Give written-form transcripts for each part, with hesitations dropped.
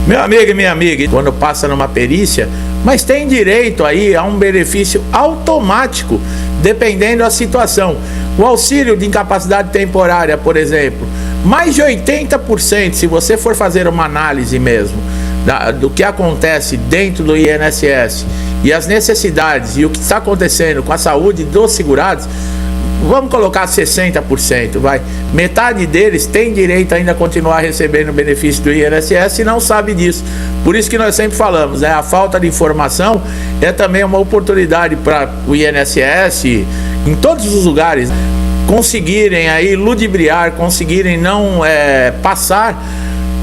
Meu amigo e minha amiga, quando passa numa perícia, mas tem direito aí a um benefício automático, dependendo da situação. O auxílio de incapacidade temporária, por exemplo, mais de 80%, se você for fazer uma análise mesmo do que acontece dentro do INSS e as necessidades e o que está acontecendo com a saúde dos segurados, vamos colocar 60%, vai. Metade deles tem direito ainda a continuar recebendo o benefício do INSS e não sabe disso. Por isso que nós sempre falamos, né? A falta de informação é também uma oportunidade para o INSS, em todos os lugares, conseguirem aí ludibriar, conseguirem não passar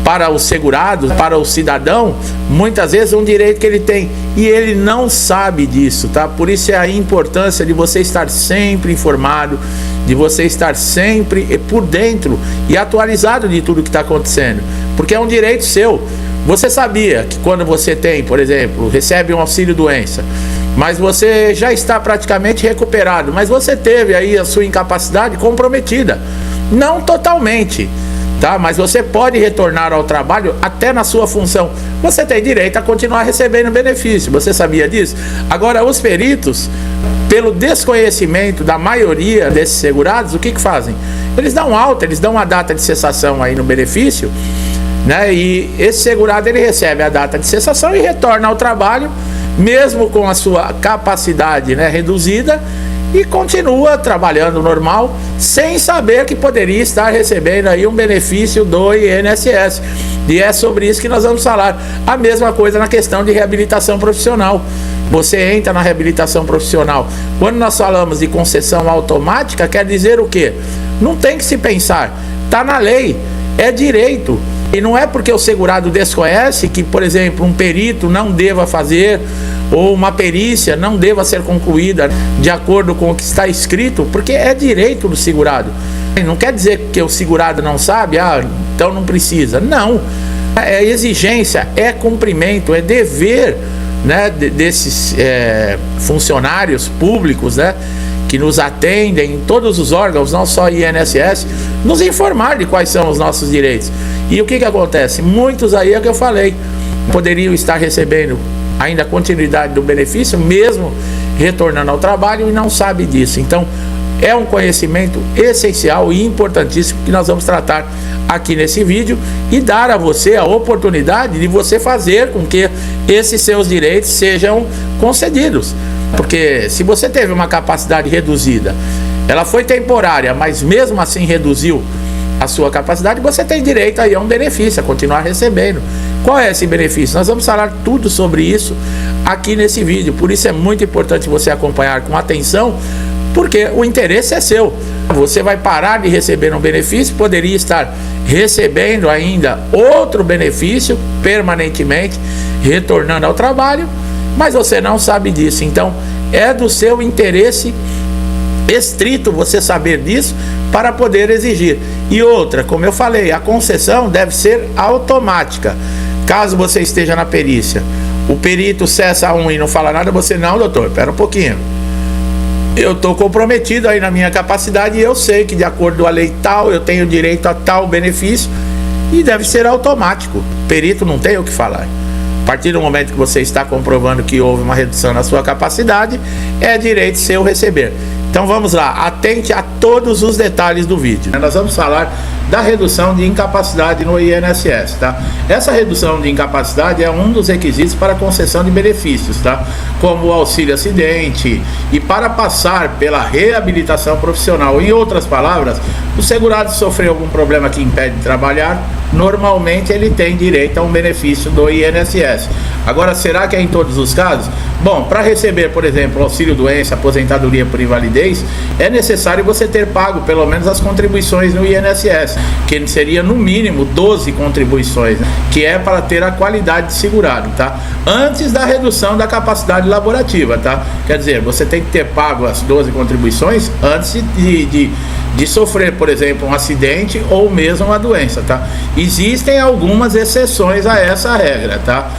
para o segurado, para o cidadão, muitas vezes um direito que ele tem e ele não sabe disso, tá? Por isso é a importância de você estar sempre informado, de você estar sempre por dentro e atualizado de tudo que está acontecendo, porque é um direito seu. Você sabia que quando você tem, por exemplo, recebe um auxílio doença, mas você já está praticamente recuperado, mas você teve aí a sua incapacidade comprometida, não totalmente, tá? Mas você pode retornar ao trabalho até na sua função. Você tem direito a continuar recebendo benefício. Você sabia disso? Agora, os peritos, pelo desconhecimento da maioria desses segurados, o que fazem? Eles dão alta, eles dão uma data de cessação aí no benefício, né? E esse segurado, ele recebe a data de cessação e retorna ao trabalho, mesmo com a sua capacidade, né, reduzida, e continua trabalhando normal, sem saber que poderia estar recebendo aí um benefício do INSS. E é sobre isso que nós vamos falar. A mesma coisa na questão de reabilitação profissional. Você entra na reabilitação profissional. Quando nós falamos de concessão automática, quer dizer o quê? Não tem que se pensar. Está na lei, é direito. E não é porque o segurado desconhece que, por exemplo, um perito não deva fazer, ou uma perícia não deva ser concluída de acordo com o que está escrito, porque é direito do segurado. Não quer dizer que o segurado não sabe, então não precisa. Não, é exigência, é cumprimento, é dever, né, desses funcionários públicos, né, que nos atendem em todos os órgãos, não só INSS, nos informar de quais são os nossos direitos. E o que acontece? Muitos aí, é o que eu falei, poderiam estar recebendo ainda a continuidade do benefício, mesmo retornando ao trabalho, e não sabe disso. Então, é um conhecimento essencial e importantíssimo que nós vamos tratar aqui nesse vídeo e dar a você a oportunidade de você fazer com que esses seus direitos sejam concedidos. Porque se você teve uma capacidade reduzida, ela foi temporária, mas mesmo assim reduziu a sua capacidade, você tem direito aí a um benefício, a continuar recebendo. Qual é esse benefício? Nós vamos falar tudo sobre isso aqui nesse vídeo. Por isso é muito importante você acompanhar com atenção, porque o interesse é seu. Você vai parar de receber um benefício, poderia estar recebendo ainda outro benefício permanentemente, retornando ao trabalho, mas você não sabe disso. Então é do seu interesse estrito você saber disso para poder exigir. E outra, como eu falei, a concessão deve ser automática. Caso você esteja na perícia, o perito cessa e não fala nada, você: não, doutor, espera um pouquinho, eu estou comprometido aí na minha capacidade e eu sei que de acordo com a lei tal, eu tenho direito a tal benefício, e deve ser automático. O perito não tem o que falar. A partir do momento que você está comprovando que houve uma redução na sua capacidade, é direito seu receber. Então vamos lá, atente a todos os detalhes do vídeo. Nós vamos falar da redução de incapacidade no INSS, tá? Essa redução de incapacidade é um dos requisitos para a concessão de benefícios, tá? Como o auxílio acidente e para passar pela reabilitação profissional. Em outras palavras, o segurado sofreu algum problema que impede de trabalhar, normalmente ele tem direito a um benefício do INSS. Agora, será que é em todos os casos? Bom, para receber, por exemplo, auxílio doença, aposentadoria por invalidez, é necessário você ter pago pelo menos as contribuições no INSS, que seria no mínimo 12 contribuições, né? Que é para ter a qualidade de segurado, tá? Antes da redução da capacidade laborativa, tá? Quer dizer, você tem que ter pago as 12 contribuições antes de sofrer, por exemplo, um acidente ou mesmo uma doença, tá? Existem algumas exceções a essa regra, tá?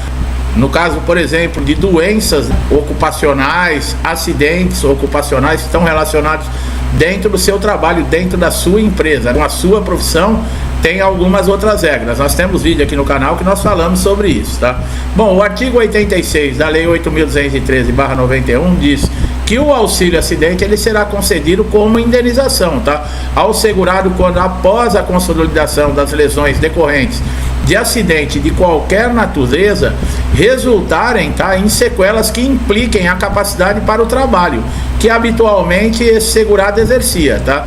No caso, por exemplo, de doenças ocupacionais, acidentes ocupacionais que estão relacionados dentro do seu trabalho, dentro da sua empresa, com a sua profissão, tem algumas outras regras. Nós temos vídeo aqui no canal que nós falamos sobre isso, tá? Bom, o artigo 86 da Lei 8.213/91 diz que o auxílio acidente ele será concedido como indenização, tá? Ao segurado quando após a consolidação das lesões decorrentes de acidente de qualquer natureza resultarem, tá, em sequelas que impliquem a capacidade para o trabalho que habitualmente esse segurado exercia, tá?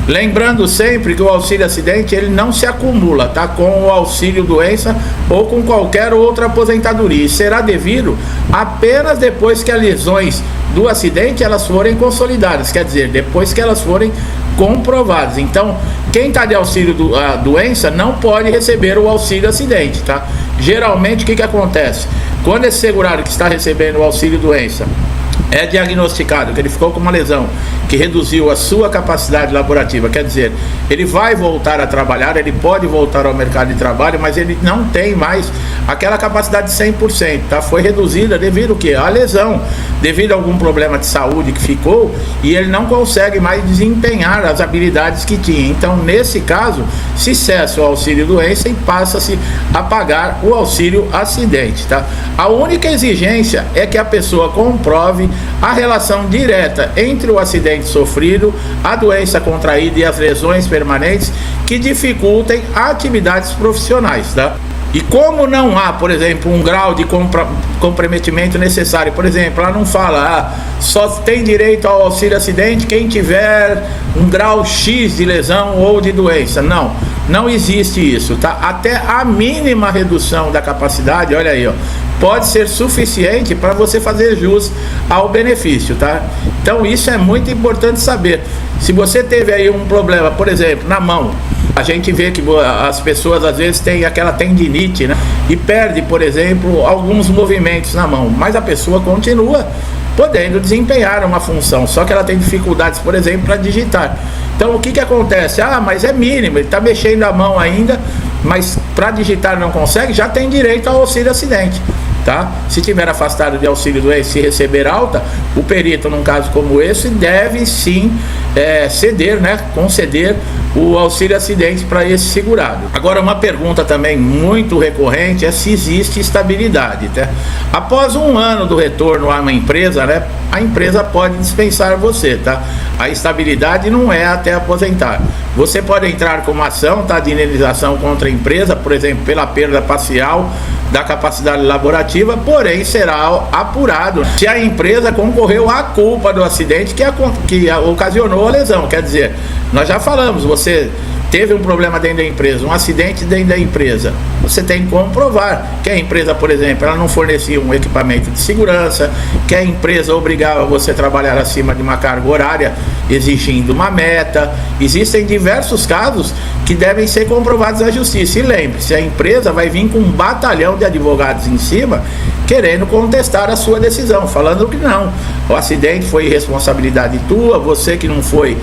Lembrando sempre que o auxílio acidente ele não se acumula, tá, com o auxílio doença ou com qualquer outra aposentadoria, e será devido apenas depois que as lesões do acidente elas forem consolidadas, quer dizer, depois que elas forem comprovadas. Então, quem está de auxílio doença não pode receber o auxílio acidente, tá? Geralmente, o que acontece? Quando esse segurado que está recebendo o auxílio doença é diagnosticado que ele ficou com uma lesão que reduziu a sua capacidade laborativa, quer dizer, ele vai voltar a trabalhar, ele pode voltar ao mercado de trabalho, mas ele não tem mais aquela capacidade de 100%, tá? Foi reduzida devido ao quê? A lesão, devido a algum problema de saúde que ficou, e ele não consegue mais desempenhar as habilidades que tinha. Então, nesse caso, se cessa o auxílio doença e passa-se a pagar o auxílio acidente, tá? A única exigência é que a pessoa comprove a relação direta entre o acidente sofrido, a doença contraída e as lesões permanentes que dificultem atividades profissionais, tá? E como não há, por exemplo, um grau de comprometimento necessário, por exemplo, ela não fala, só tem direito ao auxílio acidente quem tiver um grau X de lesão ou de doença. Não, não existe isso, tá? Até a mínima redução da capacidade, olha aí, ó, pode ser suficiente para você fazer jus ao benefício, tá? Então isso é muito importante saber. Se você teve aí um problema, por exemplo, na mão, a gente vê que as pessoas às vezes têm aquela tendinite, né? E perde, por exemplo, alguns movimentos na mão, mas a pessoa continua podendo desempenhar uma função, só que ela tem dificuldades, por exemplo, para digitar. Então o que acontece? Mas é mínimo, ele está mexendo a mão ainda, mas para digitar não consegue, já tem direito ao auxílio acidente, tá? Se tiver afastado de auxílio doença e receber alta, o perito, num caso como esse, deve sim ceder, né, conceder o auxílio acidente para esse segurado. Agora, uma pergunta também muito recorrente é se existe estabilidade, tá? Após um ano do retorno a uma empresa, né, a empresa pode dispensar você, tá? A estabilidade não é até aposentar. Você pode entrar com uma ação, tá, de indenização contra a empresa, por exemplo, pela perda parcial da capacidade laborativa, porém será apurado se a empresa concorreu à culpa do acidente que ocasionou a lesão. Quer dizer, nós já falamos, você teve um problema dentro da empresa, um acidente dentro da empresa, você tem que comprovar que a empresa, por exemplo, ela não fornecia um equipamento de segurança, que a empresa obrigava você a trabalhar acima de uma carga horária, exigindo uma meta. Existem diversos casos que devem ser comprovados na justiça. E lembre-se, a empresa vai vir com um batalhão de advogados em cima querendo contestar a sua decisão, falando que não, o acidente foi responsabilidade tua, você que não foi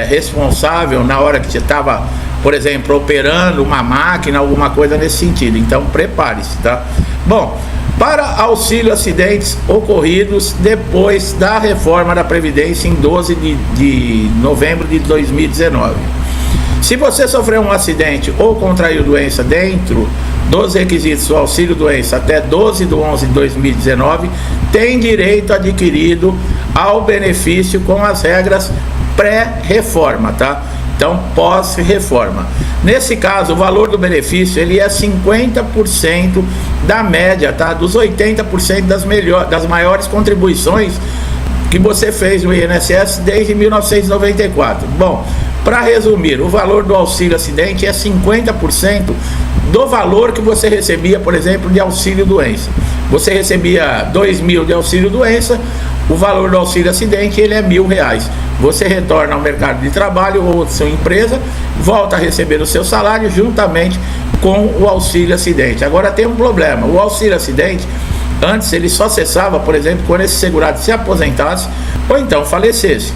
responsável na hora que você estava, por exemplo, operando uma máquina, alguma coisa nesse sentido. Então prepare-se, tá? Bom, para auxílio acidentes ocorridos depois da reforma da Previdência em 12 de novembro de 2019. Se você sofreu um acidente ou contraiu doença dentro dos requisitos do auxílio doença até 12/11/2019, tem direito adquirido ao benefício com as regras pré-reforma, tá? Então, pós-reforma. Nesse caso, o valor do benefício ele é 50% da média, tá? Dos 80% das maiores contribuições que você fez no INSS desde 1994. Bom, para resumir, o valor do auxílio acidente é 50% do valor que você recebia, por exemplo, de auxílio doença. Você recebia 2.000 de auxílio doença, o valor do auxílio acidente ele é R$1.000. Você retorna ao mercado de trabalho ou sua empresa, volta a receber o seu salário juntamente com o auxílio acidente. Agora tem um problema, o auxílio acidente, antes ele só cessava, por exemplo, quando esse segurado se aposentasse ou então falecesse.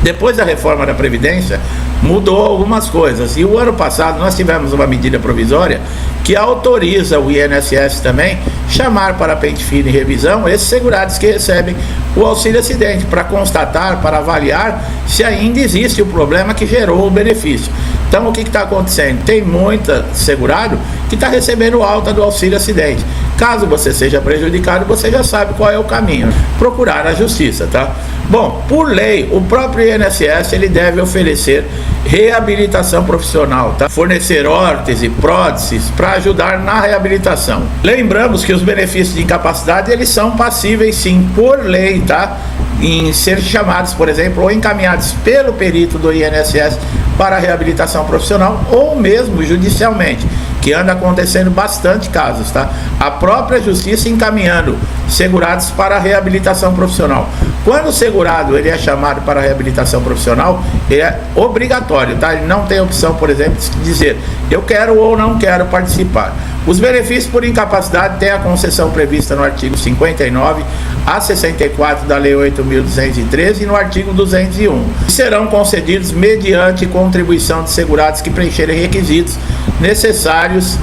Depois da reforma da Previdência, mudou algumas coisas. E o ano passado nós tivemos uma medida provisória que autoriza o INSS também chamar para pente fino e revisão esses segurados que recebem o auxílio acidente para constatar, para avaliar se ainda existe o problema que gerou o benefício. Então o que está acontecendo? Tem muita segurado que está recebendo alta do auxílio acidente. Caso você seja prejudicado, você já sabe qual é o caminho: procurar a justiça, tá? Bom, por lei, o próprio INSS ele deve oferecer reabilitação profissional, tá? Fornecer órtese, próteses para ajudar na reabilitação. Lembramos que os benefícios de incapacidade eles são passíveis sim, por lei, tá? Em ser chamados, por exemplo, ou encaminhados pelo perito do INSS para a reabilitação profissional ou mesmo judicialmente, que anda acontecendo bastante casos, tá? A própria justiça encaminhando segurados para a reabilitação profissional. Quando o segurado ele é chamado para a reabilitação profissional, é obrigatório, tá? Ele não tem opção, por exemplo, de dizer eu quero ou não quero participar. Os benefícios por incapacidade têm a concessão prevista no artigo 59 a 64 da Lei 8.213 e no artigo 201. Serão concedidos mediante contribuição de segurados que preencherem requisitos necessários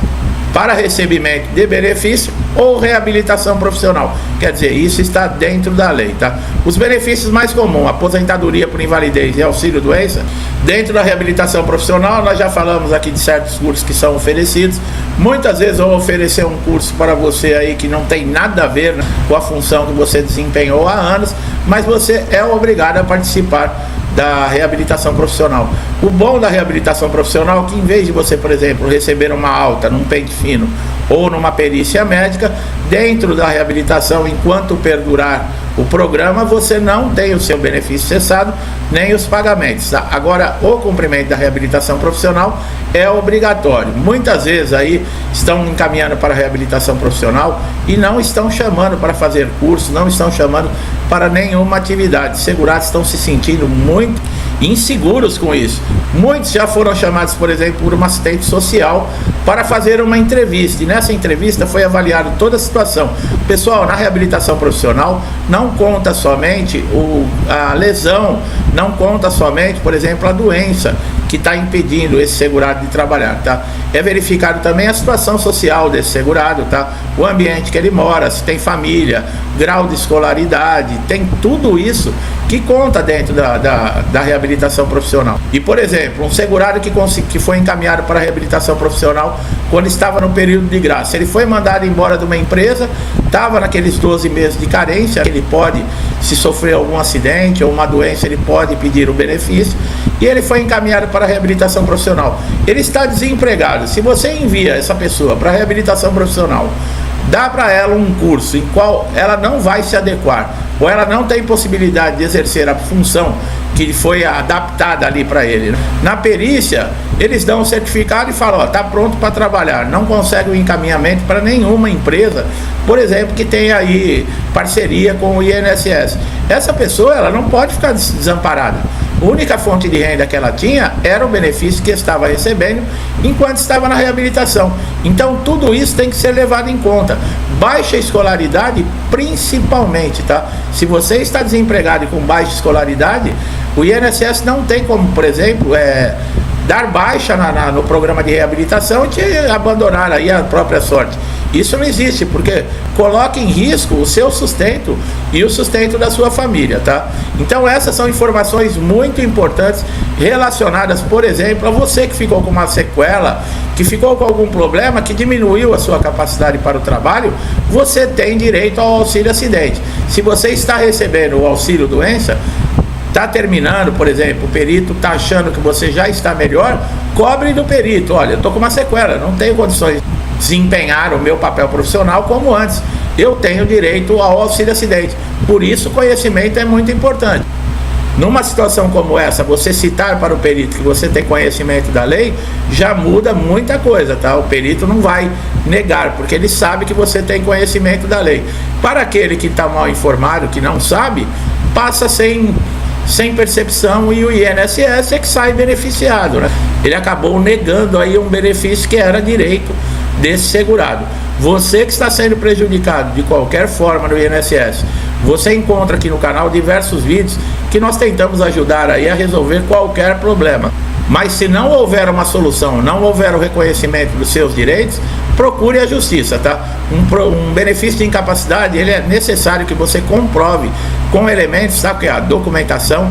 para recebimento de benefício ou reabilitação profissional. Quer dizer, isso está dentro da lei, tá? Os benefícios mais comuns: aposentadoria por invalidez e auxílio-doença. Dentro da reabilitação profissional, nós já falamos aqui de certos cursos que são oferecidos. Muitas vezes vão oferecer um curso para você aí que não tem nada a ver, né, com a função que você desempenhou há anos, mas você é obrigado a participar da reabilitação profissional. O bom da reabilitação profissional é que, em vez de você, por exemplo, receber uma alta num pente fino ou numa perícia médica, dentro da reabilitação, enquanto perdurar o programa, você não tem o seu benefício cessado, nem os pagamentos, tá? Agora, o cumprimento da reabilitação profissional é obrigatório. Muitas vezes aí estão encaminhando para a reabilitação profissional e não estão chamando para fazer curso, não estão chamando para nenhuma atividade. Os segurados estão se sentindo muito inseguros com isso. Muitos já foram chamados, por exemplo, por uma assistente social para fazer uma entrevista, e nessa entrevista foi avaliada toda a situação. Pessoal, na reabilitação profissional não conta somente a lesão, não conta somente, por exemplo, a doença que está impedindo esse segurado de trabalhar, tá? É verificado também a situação social desse segurado, tá? O ambiente que ele mora, se tem família, grau de escolaridade, tem tudo isso que conta dentro da reabilitação profissional. E, por exemplo, um segurado que foi encaminhado para a reabilitação profissional quando estava no período de graça, ele foi mandado embora de uma empresa, estava naqueles 12 meses de carência, ele pode, se sofrer algum acidente ou uma doença, ele pode pedir o benefício, e ele foi encaminhado para a reabilitação profissional. Ele está desempregado. Se você envia essa pessoa para a reabilitação profissional, dá para ela um curso em qual ela não vai se adequar, ou ela não tem possibilidade de exercer a função que foi adaptada ali para ele, né? Na perícia, eles dão um certificado e falam, ó, tá pronto para trabalhar. Não consegue o encaminhamento para nenhuma empresa, por exemplo, que tenha aí parceria com o INSS. Essa pessoa, ela não pode ficar desamparada. A única fonte de renda que ela tinha era o benefício que estava recebendo enquanto estava na reabilitação. Então tudo isso tem que ser levado em conta. Baixa escolaridade principalmente, tá? Se você está desempregado e com baixa escolaridade, o INSS não tem como, por exemplo, dar baixa no programa de reabilitação e te abandonar aí a própria sorte. Isso não existe, porque coloca em risco o seu sustento e o sustento da sua família, tá? Então essas são informações muito importantes relacionadas, por exemplo, a você que ficou com uma sequela, que ficou com algum problema, que diminuiu a sua capacidade para o trabalho, você tem direito ao auxílio acidente. Se você está recebendo o auxílio doença, está terminando, por exemplo, o perito está achando que você já está melhor, cobre do perito. Olha, eu estou com uma sequela, não tenho condições de desempenhar o meu papel profissional como antes. Eu tenho direito ao auxílio acidente. Por isso, o conhecimento é muito importante. Numa situação como essa, você citar para o perito que você tem conhecimento da lei, já muda muita coisa, tá? O perito não vai negar, porque ele sabe que você tem conhecimento da lei. Para aquele que está mal informado, que não sabe, passa sem percepção e o INSS é que sai beneficiado, né? Ele acabou negando aí um benefício que era direito desse segurado. Você que está sendo prejudicado de qualquer forma no INSS, você encontra aqui no canal diversos vídeos que nós tentamos ajudar aí a resolver qualquer problema. Mas se não houver uma solução, não houver o reconhecimento dos seus direitos, procure a justiça, tá? Um benefício de incapacidade, ele é necessário que você comprove com elementos, sabe, que é a documentação,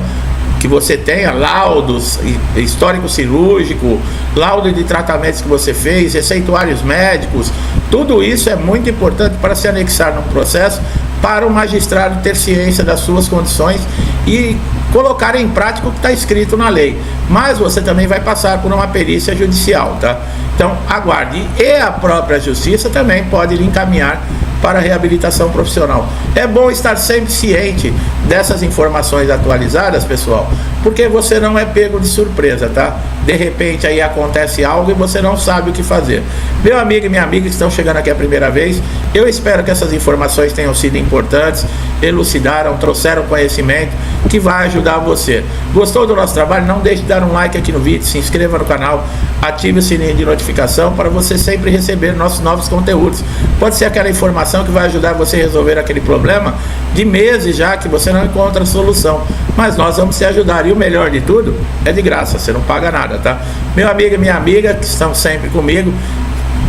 que você tenha, laudos, histórico cirúrgico, laudo de tratamentos que você fez, receituários médicos, tudo isso é muito importante para se anexar no processo, para o magistrado ter ciência das suas condições e colocar em prática o que está escrito na lei. Mas você também vai passar por uma perícia judicial, tá? Então aguarde. E a própria justiça também pode lhe encaminhar para a reabilitação profissional. É bom estar sempre ciente dessas informações atualizadas, pessoal, porque você não é pego de surpresa, tá? De repente aí acontece algo e você não sabe o que fazer. Meu amigo e minha amiga que estão chegando aqui a primeira vez, eu espero que essas informações tenham sido importantes, elucidaram, trouxeram conhecimento que vai ajudar você. Gostou do nosso trabalho? Não deixe de dar um like aqui no vídeo, se inscreva no canal, ative o sininho de notificação para você sempre receber nossos novos conteúdos. Pode ser aquela informação que vai ajudar você a resolver aquele problema de meses já que você não encontra solução, mas nós vamos te ajudar, e o melhor de tudo é de graça, você não paga nada, tá? Meu amigo e minha amiga que estão sempre comigo,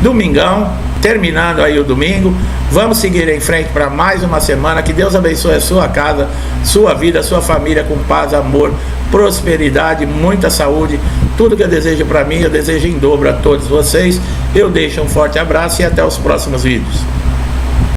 domingão, terminando aí o domingo, vamos seguir em frente para mais uma semana. Que Deus abençoe a sua casa, sua vida, sua família com paz, amor, prosperidade, muita saúde. Tudo que eu desejo para mim, eu desejo em dobro a todos vocês. Eu deixo um forte abraço e até os próximos vídeos.